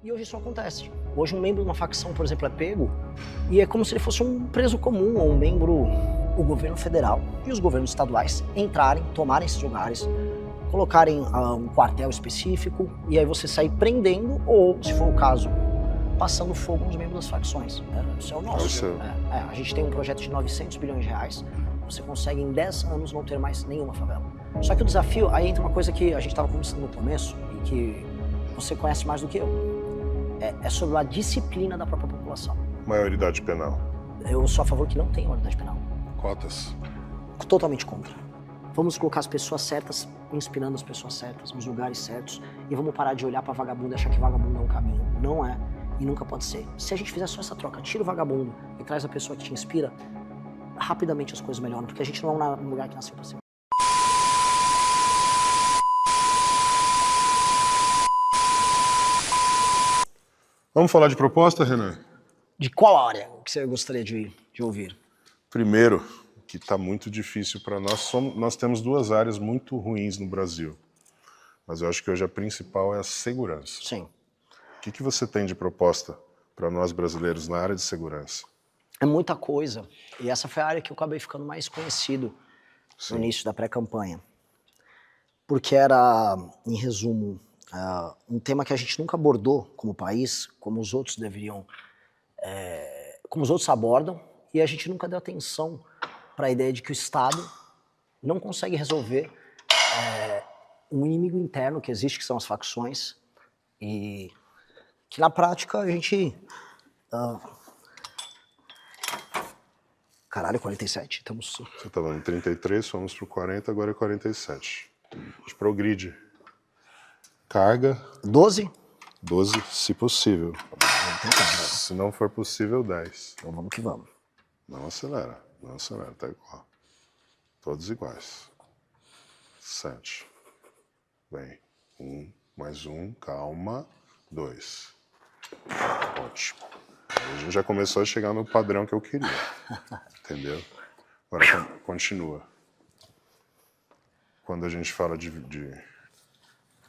E hoje isso acontece. Hoje um membro de uma facção, por exemplo, é pego e é como se ele fosse um preso comum ou um membro, o governo federal e os governos estaduais entrarem, tomarem esses lugares, colocarem um quartel específico e aí você sair prendendo ou, se for o caso, passando fogo nos membros das facções. Isso é o nosso. A gente tem um projeto de 900 bilhões de reais. Você consegue em 10 anos não ter mais nenhuma favela. Só que o desafio, aí entra uma coisa que a gente estava conversando no começo e que você conhece mais do que eu. É sobre a disciplina da própria população. Maioridade penal. Eu sou a favor que não tenha maioridade penal. Cotas. Totalmente contra. Vamos colocar as pessoas certas, inspirando as pessoas certas, nos lugares certos, e vamos parar de olhar pra vagabundo e achar que vagabundo é um caminho. Não é, e nunca pode ser. Se a gente fizer só essa troca, tira o vagabundo e traz a pessoa que te inspira, rapidamente as coisas melhoram, porque a gente não é um lugar que nasceu pra ser. Vamos falar de proposta, Renan? De qual área que você gostaria de ouvir? Primeiro, que está muito difícil para nós. Nós temos duas áreas muito ruins no Brasil, mas eu acho que hoje a principal é a segurança. Sim. O que você tem de proposta para nós brasileiros na área de segurança? É muita coisa, e essa foi a área que eu acabei ficando mais conhecido no início da pré-campanha. Porque era, em resumo, um tema que a gente nunca abordou como país, como os outros deveriam, como os outros abordam, e a gente nunca deu atenção para a ideia de que o Estado não consegue resolver um inimigo interno que existe, que são as facções, e que na prática a gente... Caralho, 47, estamos... Você estava em 33, fomos para o 40, agora é 47. A gente progride. Carga... 12? 12, se possível. Se não for possível, 10. Então vamos que vamos. Não acelera, tá igual. Todos iguais. 7. Bem, 1, mais 1, calma, 2. Ótimo. Aí a gente já começou a chegar no padrão que eu queria. Entendeu? Agora continua. Quando a gente fala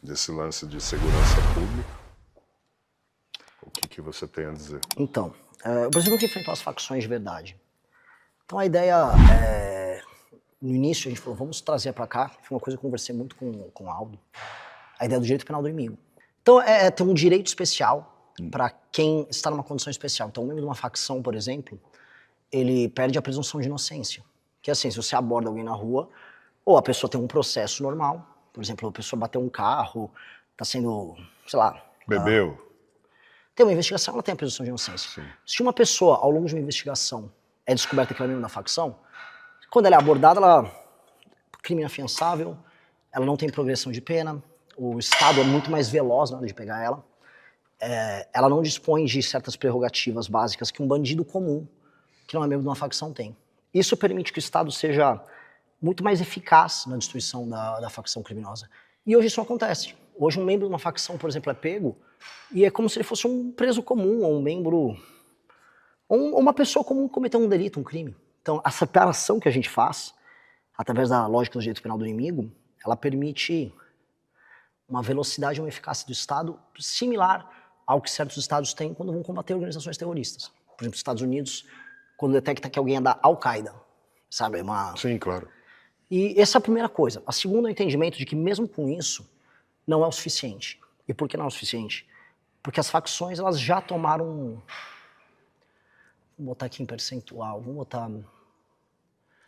desse lance de segurança pública, o que você tem a dizer? Então, o Brasil nunca enfrentou as facções de verdade. Então a ideia, no início a gente falou, vamos trazer para cá, foi uma coisa que eu conversei muito com o Aldo, a ideia do direito penal do inimigo. Então tem um direito especial para quem está numa condição especial. Então um membro de uma facção, por exemplo, ele perde a presunção de inocência. Que é assim, se você aborda alguém na rua, ou a pessoa tem um processo normal, por exemplo, a pessoa bateu um carro, está sendo, sei lá... Bebeu. Tem uma investigação, ela tem a presunção de inocência. Sim. Se uma pessoa, ao longo de uma investigação, é descoberta que ela é membro da facção, quando ela é abordada, ela é crime inafiançável, ela não tem progressão de pena, o Estado é muito mais veloz na hora de pegar ela, ela não dispõe de certas prerrogativas básicas que um bandido comum, que não é membro de uma facção, tem. Isso permite que o Estado seja muito mais eficaz na destruição da facção criminosa. E hoje isso não acontece. Hoje um membro de uma facção, por exemplo, é pego e é como se ele fosse um preso comum, ou um membro, ou uma pessoa comum que cometeu um delito, um crime. Então a separação que a gente faz, através da lógica do direito penal do inimigo, ela permite uma velocidade e uma eficácia do Estado similar ao que certos estados têm quando vão combater organizações terroristas. Por exemplo, os Estados Unidos, quando detecta que alguém é da Al-Qaeda, sabe? Sim, claro. E essa é a primeira coisa. A segunda é o entendimento de que mesmo com isso, não é o suficiente. E por que não é o suficiente? Porque as facções, elas já tomaram... Vou botar aqui em percentual, vamos botar...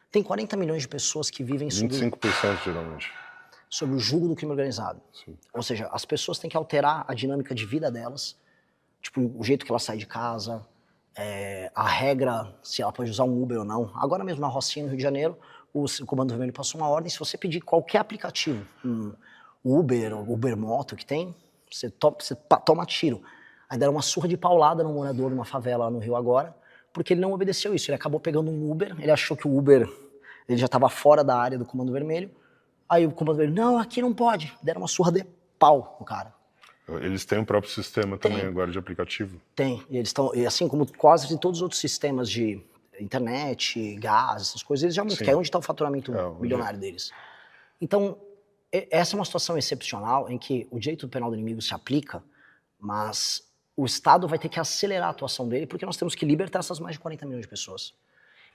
Tem 40 milhões de pessoas que vivem 25% geralmente. Sob o jugo do crime organizado. Sim. Ou seja, as pessoas têm que alterar a dinâmica de vida delas, tipo, o jeito que ela sai de casa, a regra, se ela pode usar um Uber ou não. Agora mesmo na Rocinha, no Rio de Janeiro, o Comando Vermelho passou uma ordem, se você pedir qualquer aplicativo, Uber ou Uber Moto que tem, você toma tiro. Aí deram uma surra de paulada no morador numa favela lá no Rio agora, porque ele não obedeceu isso. Ele acabou pegando um Uber, ele achou que o Uber ele já estava fora da área do Comando Vermelho. Aí o Comando Vermelho, não, aqui não pode. Deram uma surra de pau no cara. Eles têm um próprio sistema também agora de aplicativo? Tem. E eles estão, e assim como quase todos os outros sistemas de internet, gás, essas coisas, eles já que é onde está o faturamento milionário deles. Então, essa é uma situação excepcional em que o direito penal do inimigo se aplica, mas o Estado vai ter que acelerar a atuação dele, porque nós temos que libertar essas mais de 40 milhões de pessoas.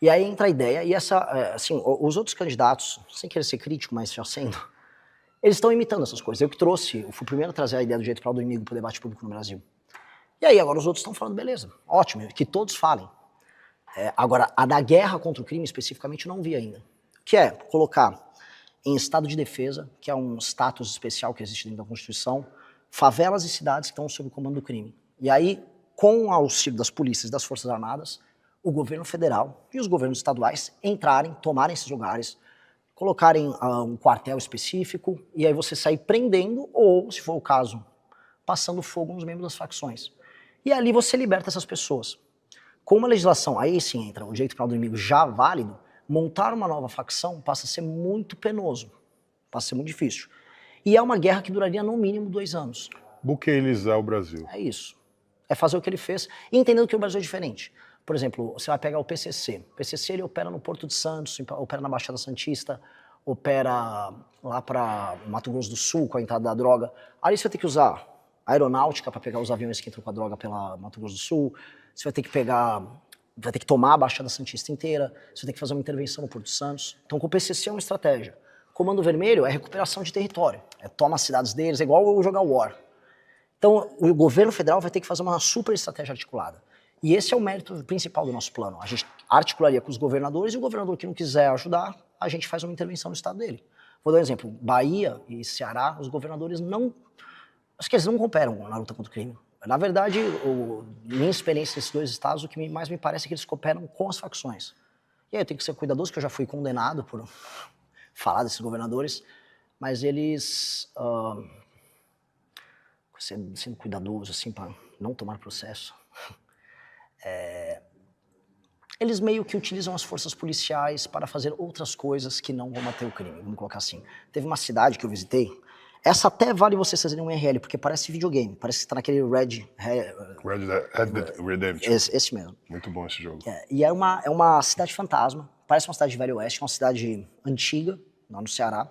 E aí entra a ideia, e assim, os outros candidatos, sem querer ser crítico, mas já sendo, eles estão imitando essas coisas. Eu fui o primeiro a trazer a ideia do jeito para o inimigo para o debate público no Brasil. E aí agora os outros estão falando, beleza, ótimo, que todos falem. Agora, a da guerra contra o crime, especificamente, eu não vi ainda. Que é colocar em estado de defesa, que é um status especial que existe dentro da Constituição, favelas e cidades que estão sob o comando do crime. E aí, com o auxílio das polícias e das Forças Armadas, o governo federal e os governos estaduais entrarem, tomarem esses lugares, colocarem um quartel específico, e aí você sair prendendo, ou, se for o caso, passando fogo nos membros das facções. E ali você liberta essas pessoas. Com uma legislação, aí sim entra o direito penal do inimigo já válido, montar uma nova facção passa a ser muito penoso, passa a ser muito difícil. E é uma guerra que duraria no mínimo 2 anos. Buqueilizar o Brasil. É isso. É fazer o que ele fez e entendendo que o Brasil é diferente. Por exemplo, você vai pegar o PCC. O PCC ele opera no Porto de Santos, opera na Baixada Santista, opera lá para Mato Grosso do Sul com a entrada da droga. Ali você vai ter que usar aeronáutica para pegar os aviões que entram com a droga pela Mato Grosso do Sul. Você vai ter que tomar a Baixada Santista inteira. Você vai ter que fazer uma intervenção no Porto de Santos. Então, com o PCC é uma estratégia. Comando Vermelho é recuperação de território. Toma as cidades deles, é igual jogar War. Então, o governo federal vai ter que fazer uma super estratégia articulada. E esse é o mérito principal do nosso plano. A gente articularia com os governadores e o governador que não quiser ajudar, a gente faz uma intervenção no estado dele. Vou dar um exemplo. Bahia e Ceará, os governadores não... Acho que eles não cooperam na luta contra o crime. Na verdade, minha experiência nesses 2 estados, o que mais me parece é que eles cooperam com as facções. E aí eu tenho que ser cuidadoso, que eu já fui condenado por falar desses governadores, mas eles... sendo cuidadoso, assim, para não tomar processo. Eles meio que utilizam as forças policiais para fazer outras coisas que não combater o crime, vamos colocar assim. Teve uma cidade que eu visitei, essa até vale vocês fazerem um IRL, porque parece videogame, parece que está naquele Red Dead Redemption. Esse mesmo. Muito bom esse jogo. E é uma cidade fantasma, parece uma cidade de Velho Oeste, uma cidade antiga, lá no Ceará.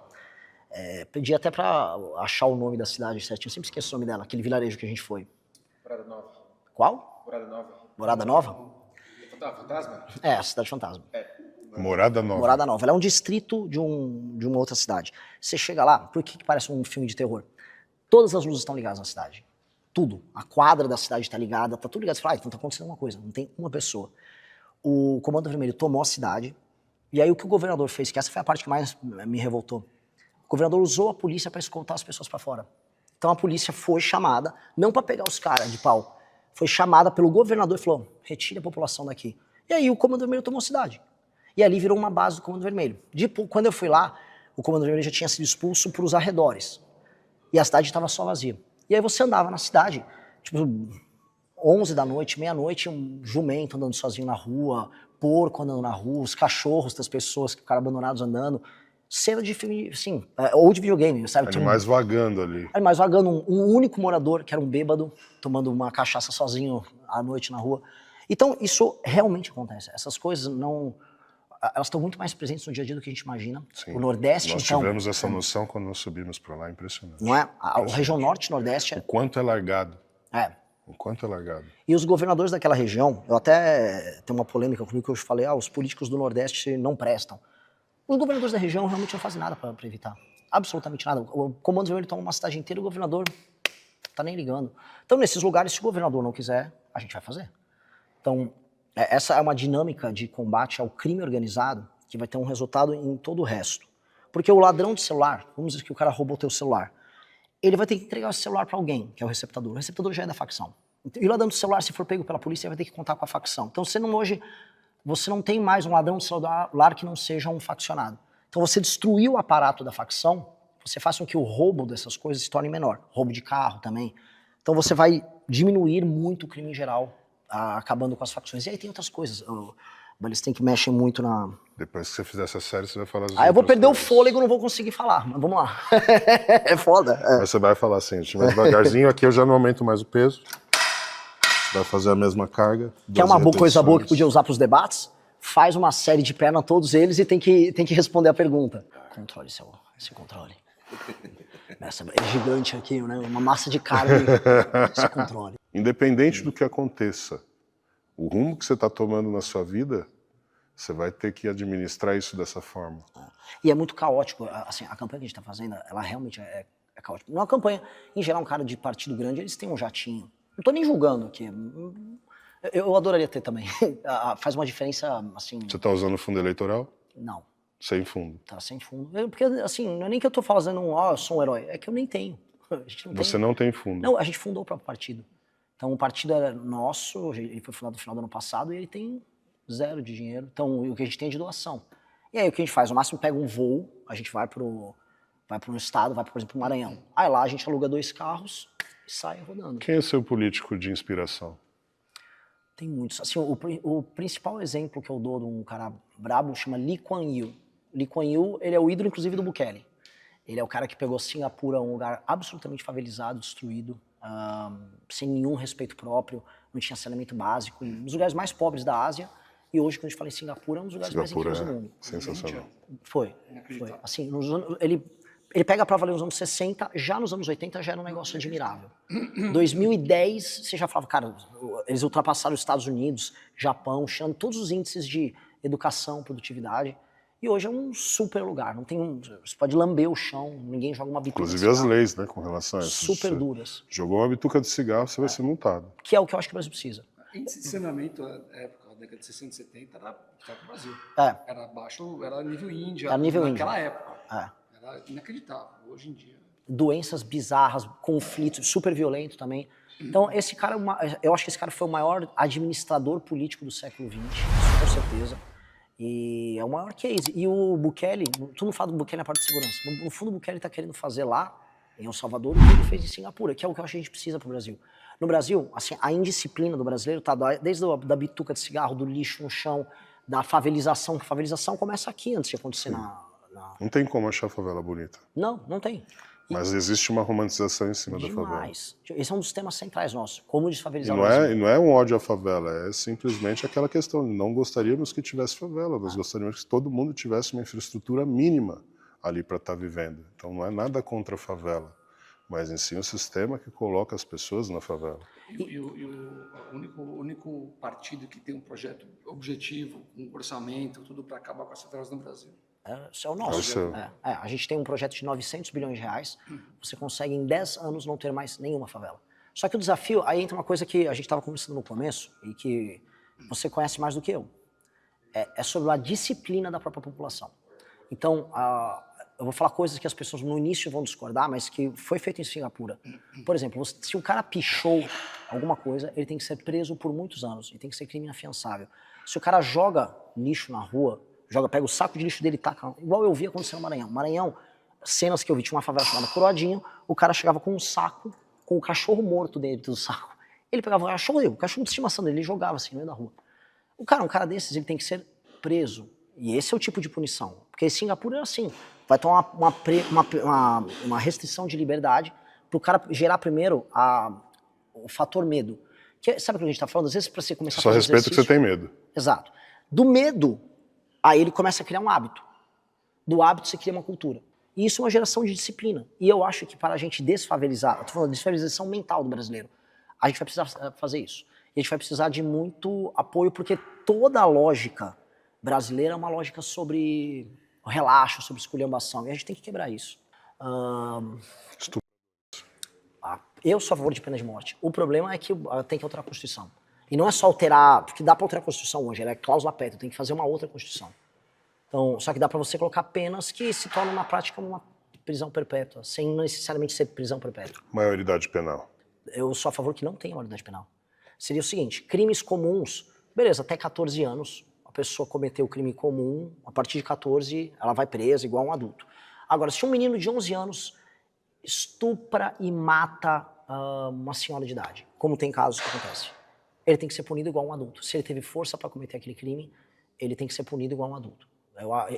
Pedi até para achar o nome da cidade certinho, eu sempre esqueço o nome dela, aquele vilarejo que a gente foi. Morada Nova. Qual? Morada Nova. Morada Nova? Fantasma? A cidade fantasma. Morada Nova. Morada Nova. Ela é um distrito de uma outra cidade. Você chega lá, por que parece um filme de terror? Todas as luzes estão ligadas na cidade. Tudo. A quadra da cidade está ligada, tá tudo ligado. Você fala, então tá acontecendo alguma coisa. Não tem uma pessoa. O Comando Vermelho tomou a cidade, e aí o que o governador fez, que essa foi a parte que mais me revoltou, o governador usou a polícia para escoltar as pessoas para fora. Então a polícia foi chamada, não para pegar os caras de pau, foi chamada pelo governador e falou, retire a população daqui. E aí o Comando Vermelho tomou a cidade. E ali virou uma base do Comando Vermelho. Quando eu fui lá, o Comando Vermelho já tinha sido expulso para os arredores. E a cidade estava só vazia. E aí você andava na cidade, tipo, 11 da noite, meia-noite, um jumento andando sozinho na rua, porco andando na rua, os cachorros das pessoas que ficaram abandonados andando. Cena de filme, assim, ou de videogame, sabe? Animais vagando ali. Animais vagando, um único morador, que era um bêbado, tomando uma cachaça sozinho à noite na rua. Então, isso realmente acontece. Essas coisas não... Elas estão muito mais presentes no dia a dia do que a gente imagina. Sim. O Nordeste, Nós então... tivemos essa noção quando nós subimos para lá, impressionante. Não é? A região Norte e Nordeste... O quanto é largado. O quanto é largado. E os governadores daquela região, eu até tenho uma polêmica comigo que eu falei, os políticos do Nordeste não prestam. Os governadores da região realmente não fazem nada para evitar. Absolutamente nada. O Comando Vermelho toma uma cidade inteira e o governador tá nem ligando. Então, nesses lugares, se o governador não quiser, a gente vai fazer. Então, essa é uma dinâmica de combate ao crime organizado que vai ter um resultado em todo o resto. Porque o ladrão de celular, vamos dizer que o cara roubou o teu celular, ele vai ter que entregar esse celular para alguém, que é o receptador. O receptador já é da facção. E o ladrão de celular, se for pego pela polícia, vai ter que contar com a facção. Então, você não tem mais um ladrão de celular que não seja um faccionado. Então você destruiu o aparato da facção, você faz com que o roubo dessas coisas se torne menor. Roubo de carro também. Então você vai diminuir muito o crime em geral, acabando com as facções. E aí tem outras coisas. Eles têm que mexer muito na... Depois que você fizer essa série, você vai falar... eu vou perder o fôlego, não vou conseguir falar. Mas vamos lá. É foda. Mas você vai falar assim, vai devagarzinho. Aqui eu já não aumento mais o peso. Vai fazer a mesma carga. Que é uma coisa boa que podia usar para os debates. Faz uma série de perna todos eles e tem que responder a pergunta. Controle esse controle. Essa é gigante aqui, né? Uma massa de carne sem controle. Independente do que aconteça, o rumo que você está tomando na sua vida, você vai ter que administrar isso dessa forma. E é muito caótico, assim, a campanha que a gente está fazendo, ela realmente é caótica. Uma campanha, em geral, um cara de partido grande, eles têm um jatinho. Não estou nem julgando aqui. Eu adoraria ter também. Faz uma diferença, assim... Você está usando fundo eleitoral? Não. Sem fundo. Tá sem fundo. Porque, assim, não é nem que eu tô fazendo eu sou um herói. É que eu nem tenho. Você não tem fundo. Não, a gente fundou o próprio partido. Então, o partido era nosso, ele foi fundado no final do ano passado e ele tem 0 de dinheiro. Então, o que a gente tem é de doação. E aí, o que a gente faz? No máximo, pega um voo, a gente vai para um estado, vai, por exemplo, pro Maranhão. Aí lá a gente aluga 2 carros e sai rodando. Quem é seu político de inspiração? Tem muitos. Assim, o principal exemplo que eu dou de um cara brabo chama Lee Kuan Yew. Lee Kuan Yew, ele é o ídolo, inclusive, do Bukele. Ele é o cara que pegou Singapura, um lugar absolutamente favelizado, destruído, sem nenhum respeito próprio, não tinha saneamento básico, um dos lugares mais pobres da Ásia. E hoje, quando a gente fala em Singapura, é um dos lugares mais incríveis do mundo. Sensacional. Foi. Assim, ele pega pra valer nos anos 60, já nos anos 80 já era um negócio admirável. 2010, você já falava, cara, eles ultrapassaram os Estados Unidos, Japão, China, todos os índices de educação, produtividade. E hoje é um super lugar, não tem você pode lamber o chão, ninguém joga uma bituca. Inclusive as leis, né, com relação a isso. Super duras. Jogou uma bituca de cigarro, você vai ser multado. Que é o que eu acho que o Brasil precisa. Índice de saneamento, na época, da década de 60 e 70, era o Brasil. Era baixo, era nível Índia. Era nível naquela Índia. época. Era inacreditável. Hoje em dia. Doenças bizarras, conflitos, super violento também. Então, esse cara, eu acho que esse cara foi o maior administrador político do século XX, com certeza. E é o maior case. E o Bukele, tu não fala do Bukele na parte de segurança. No fundo, o Bukele está querendo fazer lá, em El Salvador, o que ele fez em Singapura, que é o que eu acho que a gente precisa para o Brasil. No Brasil, assim, a indisciplina do brasileiro tá desde da bituca de cigarro, do lixo no chão, da favelização. A favelização começa aqui antes de acontecer Não tem como achar a favela bonita. Não tem. Mas existe uma romantização em cima da favela. Demais. Esse é um dos temas centrais nossos. Como desfavelizar E o Brasil. não é um ódio à favela, é simplesmente aquela questão. Não gostaríamos que tivesse favela, nós gostaríamos que todo mundo tivesse uma infraestrutura mínima ali para estar vivendo. Então não é nada contra a favela, mas em si um sistema que coloca as pessoas na favela. E o único partido que tem um projeto objetivo, um orçamento, tudo para acabar com as favelas no Brasil. Isso é o nosso. É o seu. A gente tem um projeto de 900 bilhões de reais. Você consegue em 10 anos não ter mais nenhuma favela. Só que o desafio, aí entra uma coisa que a gente estava conversando no começo e que você conhece mais do que eu. É sobre a disciplina da própria população. Então, eu vou falar coisas que as pessoas no início vão discordar, mas que foi feito em Singapura. Por exemplo, se o cara pichou alguma coisa, ele tem que ser preso por muitos anos e tem que ser crime inafiançável. Se o cara joga lixo na rua, pega o saco de lixo dele e taca, igual eu vi acontecer no Maranhão. Maranhão, cenas que eu vi, tinha uma favela chamada Coroadinho, o cara chegava com um saco, com o cachorro morto dentro do saco. Ele pegava o cachorro de estimação dele, ele jogava assim no meio da rua. Um cara desses, ele tem que ser preso. E esse é o tipo de punição. Porque em Singapura é assim, vai tomar uma restrição de liberdade para o cara gerar primeiro o fator medo. Sabe o que a gente está falando? Às vezes, para você começar a fazer Só respeito que você tem medo. Exato. Do medo, aí ele começa a criar um hábito. Do hábito você cria uma cultura. E isso é uma geração de disciplina. E eu acho que para a gente desfavelizar, eu estou falando de desfavelização mental do brasileiro, a gente vai precisar fazer isso. E a gente vai precisar de muito apoio, porque toda a lógica brasileira é uma lógica sobre relaxo, sobre esculhambação. E a gente tem que quebrar isso. Eu sou a favor de pena de morte. O problema é que tem que alterar a Constituição. E não é só alterar, porque dá para alterar a Constituição hoje, ela é cláusula pétrea, tem que fazer uma outra Constituição. Então, só que dá para você colocar penas que se tornam na prática uma prisão perpétua, sem necessariamente ser prisão perpétua. Maioridade penal. Eu sou a favor que não tenha maioridade penal. Seria o seguinte, crimes comuns, beleza, até 14 anos, a pessoa cometeu o crime comum, a partir de 14 ela vai presa igual um adulto. Agora, se um menino de 11 anos estupra e mata uma senhora de idade, como tem casos que acontecem, ele tem que ser punido igual um adulto. Se ele teve força para cometer aquele crime, ele tem que ser punido igual um adulto.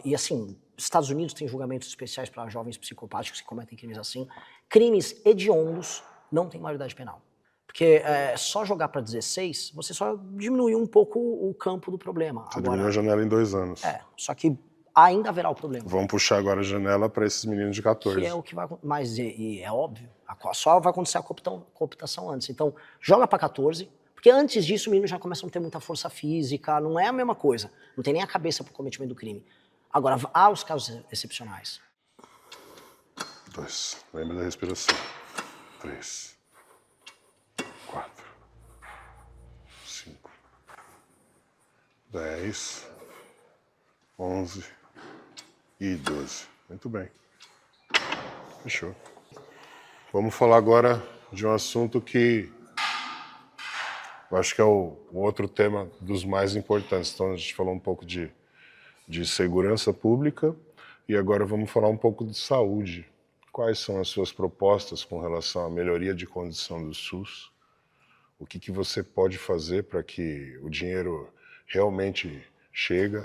E assim, Estados Unidos tem julgamentos especiais para jovens psicopáticos que cometem crimes assim. Crimes hediondos não tem maioridade penal. Porque só jogar para 16, você só diminuiu um pouco o campo do problema. Você diminuiu a janela em 2 anos. Só que ainda haverá o problema. Vamos puxar agora a janela para esses meninos de 14. Que é o que vai, mas e é óbvio, só vai acontecer a cooptação antes. Então, joga para 14, porque antes disso o menino já começa a não ter muita força física, não é a mesma coisa, não tem nem a cabeça para o cometimento do crime. Agora, há os casos excepcionais. 2, lembra da respiração. 3, 4, 5, 10, 11 e 12. Muito bem. Fechou. Vamos falar agora de um assunto que eu acho que é o outro tema dos mais importantes. Então a gente falou um pouco de segurança pública e agora vamos falar um pouco de saúde. Quais são as suas propostas com relação à melhoria de condição do SUS? O que você pode fazer para que o dinheiro realmente chegue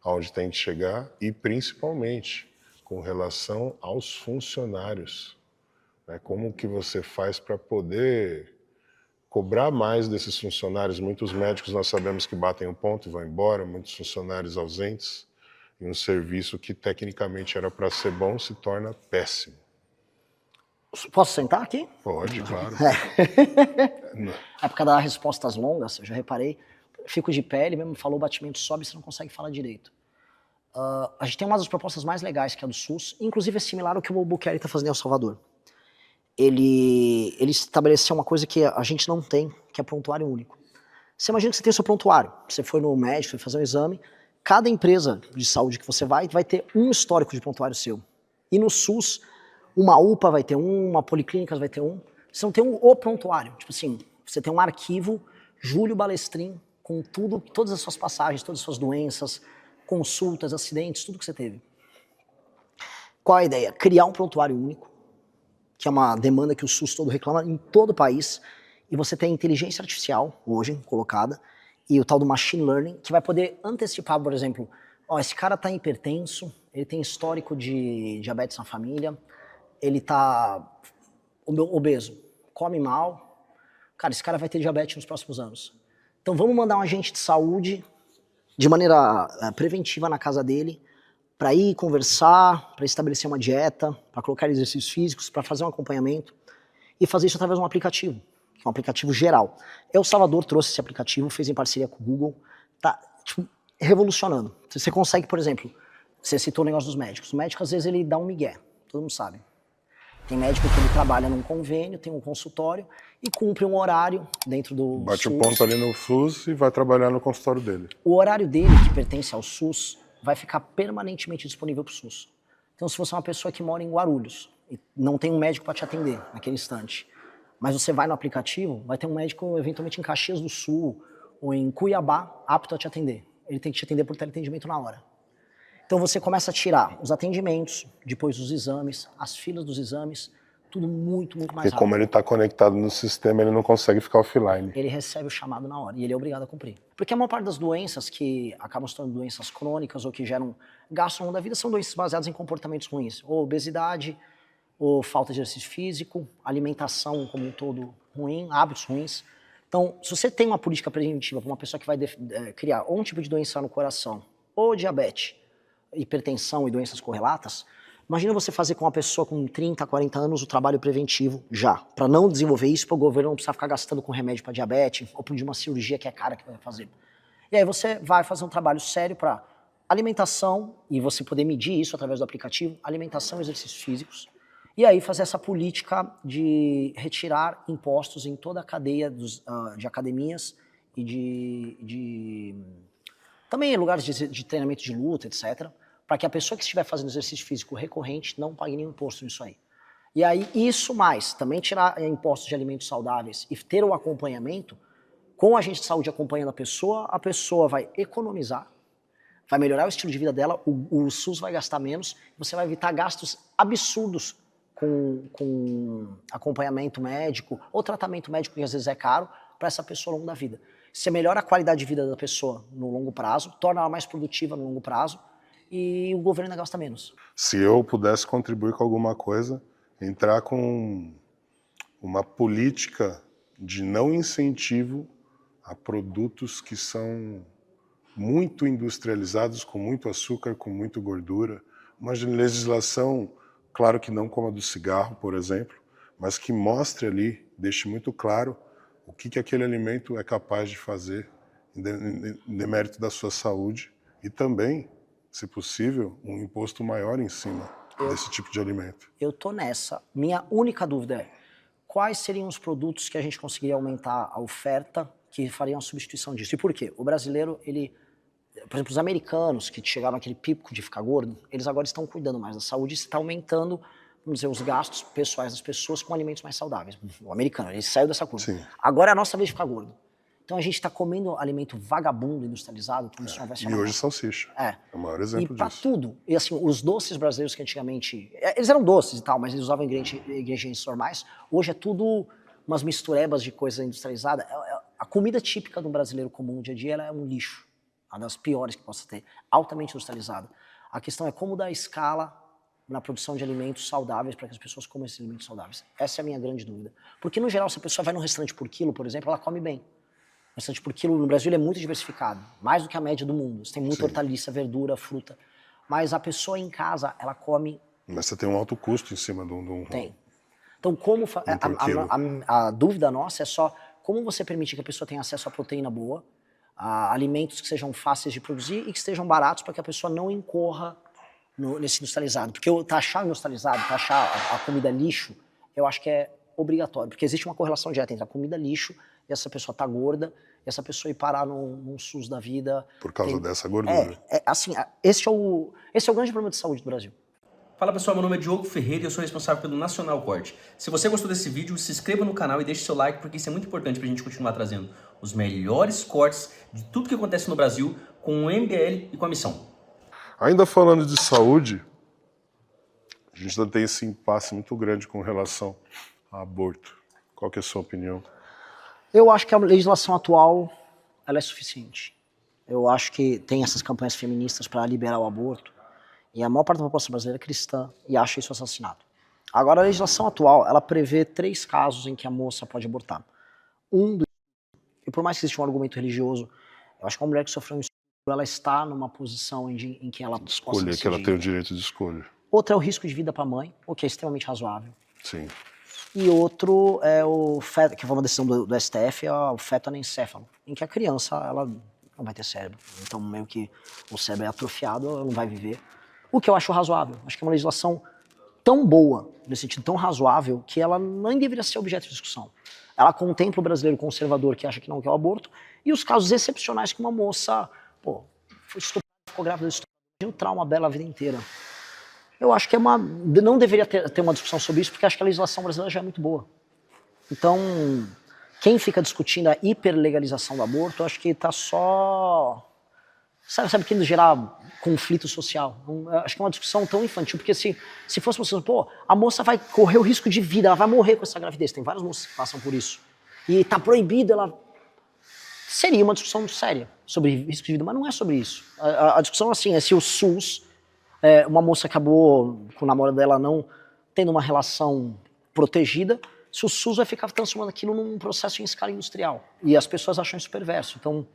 aonde tem que chegar e, principalmente, com relação aos funcionários, né? Como que você faz para poder cobrar mais desses funcionários? Muitos médicos nós sabemos que batem o ponto e vão embora, muitos funcionários ausentes, e um serviço que tecnicamente era para ser bom se torna péssimo. Posso sentar aqui? Pode, claro. É por causa das respostas longas, eu já reparei. Fico de pé, ele mesmo falou, o batimento sobe, você não consegue falar direito. A gente tem uma das propostas mais legais, que é a do SUS, inclusive é similar ao que o Albuquerque está fazendo em El Salvador. Ele estabeleceu uma coisa que a gente não tem, que é prontuário único. Você imagina que você tem o seu prontuário, você foi no médico, foi fazer um exame, cada empresa de saúde que você vai ter um histórico de prontuário seu. E no SUS, uma UPA vai ter um, uma policlínica vai ter um. Você não tem o prontuário. Tipo assim, você tem um arquivo, Júlio Balestrin, com tudo, todas as suas passagens, todas as suas doenças, consultas, acidentes, tudo que você teve. Qual a ideia? Criar um prontuário único, que é uma demanda que o SUS todo reclama em todo o país, e você tem a inteligência artificial, hoje, colocada, e o tal do machine learning, que vai poder antecipar, por exemplo, ó, esse cara tá hipertenso, ele tem histórico de diabetes na família, ele tá obeso, come mal, cara, esse cara vai ter diabetes nos próximos anos. Então vamos mandar um agente de saúde de maneira preventiva na casa dele, para ir conversar, para estabelecer uma dieta, para colocar exercícios físicos, para fazer um acompanhamento e fazer isso através de um aplicativo, que é um aplicativo geral. El Salvador trouxe esse aplicativo, fez em parceria com o Google, tá tipo, revolucionando. Você consegue, por exemplo, você citou o negócio dos médicos. O médico, às vezes, ele dá um migué, todo mundo sabe. Tem médico que ele trabalha num convênio, tem um consultório e cumpre um horário dentro do Bate SUS. o ponto ali no SUS e vai trabalhar no consultório dele. O horário dele, que pertence ao SUS, vai ficar permanentemente disponível para o SUS. Então, se você é uma pessoa que mora em Guarulhos e não tem um médico para te atender naquele instante, mas você vai no aplicativo, vai ter um médico eventualmente em Caxias do Sul ou em Cuiabá apto a te atender. Ele tem que te atender por teleatendimento na hora. Então você começa a tirar os atendimentos, depois os exames, as filas dos exames, tudo muito, muito mais rápido. Porque como ele está conectado no sistema, ele não consegue ficar offline. Ele recebe o chamado na hora e ele é obrigado a cumprir. Porque a maior parte das doenças que acabam se tornando doenças crônicas ou que geram gasto ao longo da vida são doenças baseadas em comportamentos ruins. Ou obesidade, ou falta de exercício físico, alimentação como um todo ruim, hábitos ruins. Então, se você tem uma política preventiva para uma pessoa que vai criar ou um tipo de doença no coração, ou diabetes, hipertensão e doenças correlatas, imagina você fazer com uma pessoa com 30, 40 anos o trabalho preventivo já, para não desenvolver isso, para o governo não precisar ficar gastando com remédio para diabetes ou por uma cirurgia que é cara que vai fazer. E aí você vai fazer um trabalho sério para alimentação, e você poder medir isso através do aplicativo, alimentação e exercícios físicos, e aí fazer essa política de retirar impostos em toda a cadeia de academias e também em lugares de treinamento de luta, etc., para que a pessoa que estiver fazendo exercício físico recorrente não pague nenhum imposto nisso aí. E aí, isso mais, também tirar impostos de alimentos saudáveis e ter o acompanhamento, com o agente de saúde acompanhando a pessoa vai economizar, vai melhorar o estilo de vida dela, o SUS vai gastar menos, você vai evitar gastos absurdos com acompanhamento médico ou tratamento médico, que às vezes é caro, para essa pessoa ao longo da vida. Você melhora a qualidade de vida da pessoa no longo prazo, torna ela mais produtiva no longo prazo, e o governo ainda gasta menos. Se eu pudesse contribuir com alguma coisa, entrar com uma política de não incentivo a produtos que são muito industrializados, com muito açúcar, com muito gordura. Uma legislação, claro que não como a do cigarro, por exemplo, mas que mostre ali, deixe muito claro o que aquele alimento é capaz de fazer em demérito da sua saúde e também, se possível, um imposto maior em cima desse tipo de alimento. Eu tô nessa. Minha única dúvida é quais seriam os produtos que a gente conseguiria aumentar a oferta que fariam a substituição disso. E por quê? O brasileiro, ele... Por exemplo, os americanos que chegaram naquele pico de ficar gordo, eles agora estão cuidando mais da saúde e está aumentando, vamos dizer, os gastos pessoais das pessoas com alimentos mais saudáveis. O americano, ele saiu dessa curva. Sim. Agora é a nossa vez de ficar gordo. Então a gente está comendo alimento vagabundo, industrializado, como isso não vai ser E hoje salsicha. É o maior exemplo e pra disso. tudo. E assim, os doces brasileiros que antigamente... Eles eram doces e tal, mas eles usavam ingredientes normais. Hoje é tudo umas misturebas de coisa industrializada. A comida típica do brasileiro comum no dia a dia, ela é um lixo. Uma das piores que possa ter. Altamente industrializada. A questão é como dar escala na produção de alimentos saudáveis para que as pessoas comam esses alimentos saudáveis. Essa é a minha grande dúvida. Porque, no geral, se a pessoa vai num restaurante por quilo, por exemplo, ela come bem. O restaurante por quilo no Brasil é muito diversificado, mais do que a média do mundo. Você tem muita hortaliça, verdura, fruta. Mas a pessoa em casa, ela come... Mas você tem um alto custo em cima de um... Tem. Então, como... A dúvida nossa é só como você permite que a pessoa tenha acesso a proteína boa, a alimentos que sejam fáceis de produzir e que estejam baratos para que a pessoa não incorra nesse industrializado. Porque taxar o industrializado, taxar a comida lixo, eu acho que é obrigatório. Porque existe uma correlação direta entre a comida lixo e essa pessoa tá gorda, e essa pessoa ir parar num SUS da vida. Por causa dessa gordura. Assim, esse é o grande problema de saúde do Brasil. Fala pessoal, meu nome é Diogo Ferreira e eu sou responsável pelo Nacional Corte. Se você gostou desse vídeo, se inscreva no canal e deixe seu like, porque isso é muito importante pra gente continuar trazendo os melhores cortes de tudo que acontece no Brasil com o MBL e com a missão. Ainda falando de saúde, a gente ainda tem esse impasse muito grande com relação ao aborto. Qual que é a sua opinião? Eu acho que a legislação atual ela é suficiente. Eu acho que tem essas campanhas feministas para liberar o aborto, e a maior parte da população brasileira é cristã e acha isso assassinato. Agora, a legislação atual, ela prevê 3 casos em que a moça pode abortar. E por mais que exista um argumento religioso, eu acho que uma mulher que sofreu um estupro, ela está numa posição em que ela possa decidir. Que ela tem o direito de escolha. Outro é o risco de vida para a mãe, o que é extremamente razoável. Sim. E outro é o feto, que foi uma decisão do STF, é o feto anencéfalo, em que a criança, ela não vai ter cérebro. Então, meio que o cérebro é atrofiado, ela não vai viver. O que eu acho razoável. Acho que é uma legislação tão boa, nesse sentido tão razoável, que ela nem deveria ser objeto de discussão. Ela contempla o brasileiro conservador que acha que não quer o aborto, e os casos excepcionais que uma moça, foi estuprada, ficou grávida, tem um trauma dela a vida inteira. Eu acho que não deveria ter uma discussão sobre isso, porque acho que a legislação brasileira já é muito boa. Então, quem fica discutindo a hiperlegalização do aborto, eu acho que está só... Sabe querendo gerar conflito social? Acho que é uma discussão tão infantil, porque se fosse você, a moça vai correr o risco de vida, ela vai morrer com essa gravidez. Tem várias moças que passam por isso. E está proibido, ela... Seria uma discussão séria sobre risco de vida, mas não é sobre isso. A discussão, assim, é se o SUS, uma moça acabou com o namorado dela não tendo uma relação protegida, se o SUS vai ficar transformando aquilo num processo em escala industrial. E as pessoas acham isso perverso. Então,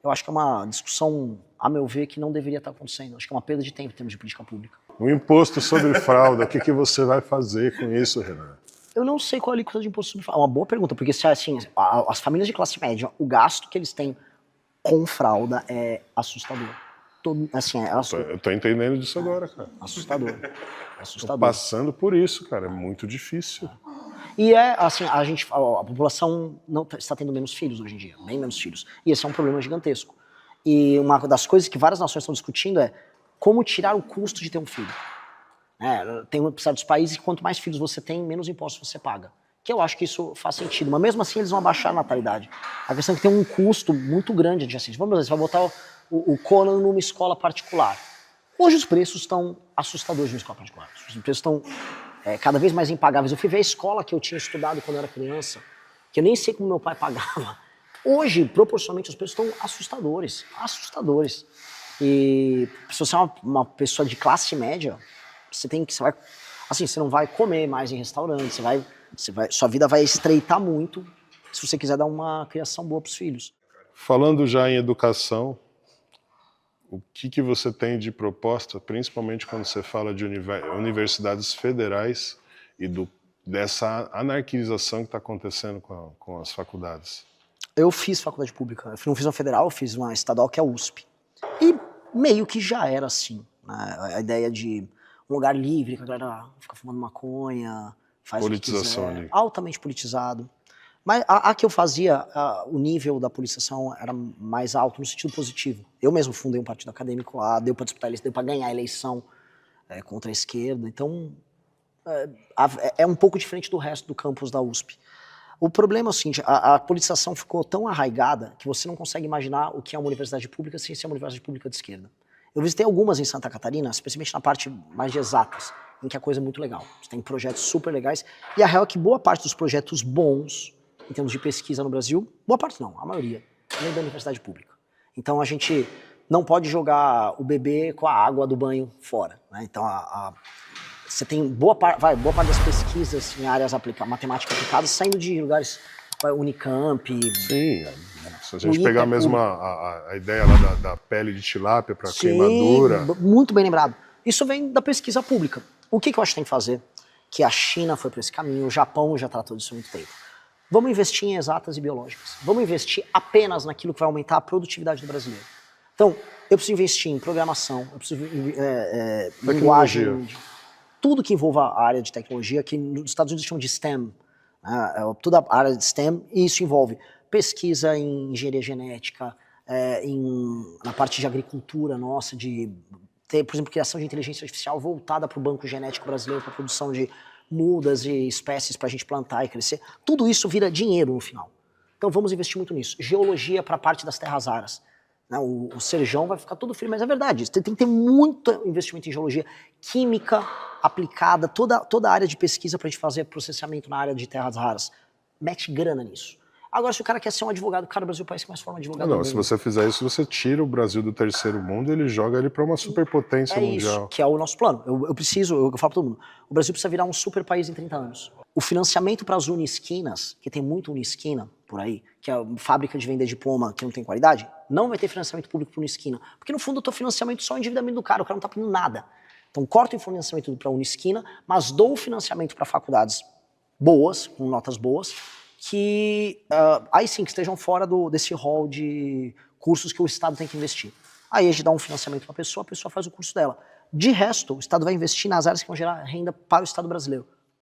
eu acho que é uma discussão, a meu ver, que não deveria estar acontecendo. Acho que é uma perda de tempo em termos de política pública. O imposto sobre fralda, o que você vai fazer com isso, Renan? Eu não sei qual é a alíquota de imposto sobre fralda. É uma boa pergunta, porque assim, as famílias de classe média, o gasto que eles têm com fralda é assustador. Eu tô entendendo disso agora, cara. Assustador. Tô passando por isso, cara. É muito difícil. E assim, a população não está tendo menos filhos hoje em dia, bem menos filhos. E esse é um problema gigantesco. E uma das coisas que várias nações estão discutindo é como tirar o custo de ter um filho. Tem certos países que quanto mais filhos você tem, menos impostos você paga. Que eu acho que isso faz sentido, mas mesmo assim eles vão abaixar a natalidade. A questão é que tem um custo muito grande adjacente. Vamos dizer, você vai botar o Conan numa escola particular. Hoje os preços estão assustadores numa escola particular. Os preços estão cada vez mais impagáveis. Eu fui ver a escola que eu tinha estudado quando eu era criança, que eu nem sei como meu pai pagava. Hoje, proporcionalmente, os preços estão assustadores. Assustadores. E se você é uma pessoa de classe média, você não vai comer mais em restaurante, sua vida vai estreitar muito se você quiser dar uma criação boa para os filhos. Falando já em educação, o que você tem de proposta, principalmente quando você fala de universidades federais e dessa anarquização que está acontecendo com as faculdades? Eu fiz faculdade pública, eu não fiz uma federal, eu fiz uma estadual que é a USP. E meio que já era assim, né? A ideia de um lugar livre, que a galera fica fumando maconha, faz Politização o que quiser, ali. altamente politizado. Mas a que eu fazia, o nível da politização era mais alto no sentido positivo. Eu mesmo fundei um partido acadêmico lá, deu para disputar eleição, deu para ganhar a eleição contra a esquerda. Então, é um pouco diferente do resto do campus da USP. O problema é o seguinte, a politização ficou tão arraigada que você não consegue imaginar o que é uma universidade pública sem ser uma universidade pública de esquerda. Eu visitei algumas em Santa Catarina, especialmente na parte mais de exatas, em que a coisa é muito legal. Você tem projetos super legais, e a real é que boa parte dos projetos bons, em termos de pesquisa no Brasil, boa parte não, a maioria, vem da universidade pública. Então a gente não pode jogar o bebê com a água do banho fora, né? Então você tem boa parte das pesquisas em áreas matemática aplicadas saindo de lugares, Unicamp. Sim, se a gente pegar mesmo a ideia lá da pele de tilápia para queimadura. Muito bem lembrado. Isso vem da pesquisa pública. O que eu acho que tem que fazer? Que a China foi para esse caminho, o Japão já tratou disso há muito tempo. Vamos investir em exatas e biológicas. Vamos investir apenas naquilo que vai aumentar a produtividade do brasileiro. Então, eu preciso investir em programação, eu preciso linguagem, tudo que envolva a área de tecnologia, que nos Estados Unidos chamam de STEM, toda a área de STEM, e isso envolve pesquisa em engenharia genética, na parte de agricultura nossa, de ter, por exemplo, criação de inteligência artificial voltada para o banco genético brasileiro, para a produção de mudas e espécies para a gente plantar e crescer. Tudo isso vira dinheiro no final. Então vamos investir muito nisso. Geologia para a parte das terras raras. O Serjão vai ficar todo frio, mas é verdade, tem que ter muito investimento em geologia, química aplicada, toda a área de pesquisa para a gente fazer processamento na área de terras raras. Mete grana nisso. Agora, se o cara quer ser um advogado, cara, o Brasil é o país que mais forma advogado do mundo. Se você fizer isso, você tira o Brasil do terceiro mundo e ele joga ele para uma superpotência mundial. Isso, que é o nosso plano. Eu falo para todo mundo, o Brasil precisa virar um super país em 30 anos. O financiamento para as unisquinas, que tem muito unisquina por aí, que é a fábrica de vender diploma que não tem qualidade, não vai ter financiamento público para unisquina. Porque no fundo eu estou financiamento só o endividamento do cara, o cara não está pedindo nada. Então corto o financiamento para a unisquina, mas dou o financiamento para faculdades boas, com notas boas, que aí sim que estejam fora desse hall de cursos que o Estado tem que investir. Aí a gente dá um financiamento para a pessoa faz o curso dela. De resto, o Estado vai investir nas áreas que vão gerar renda para o Estado brasileiro.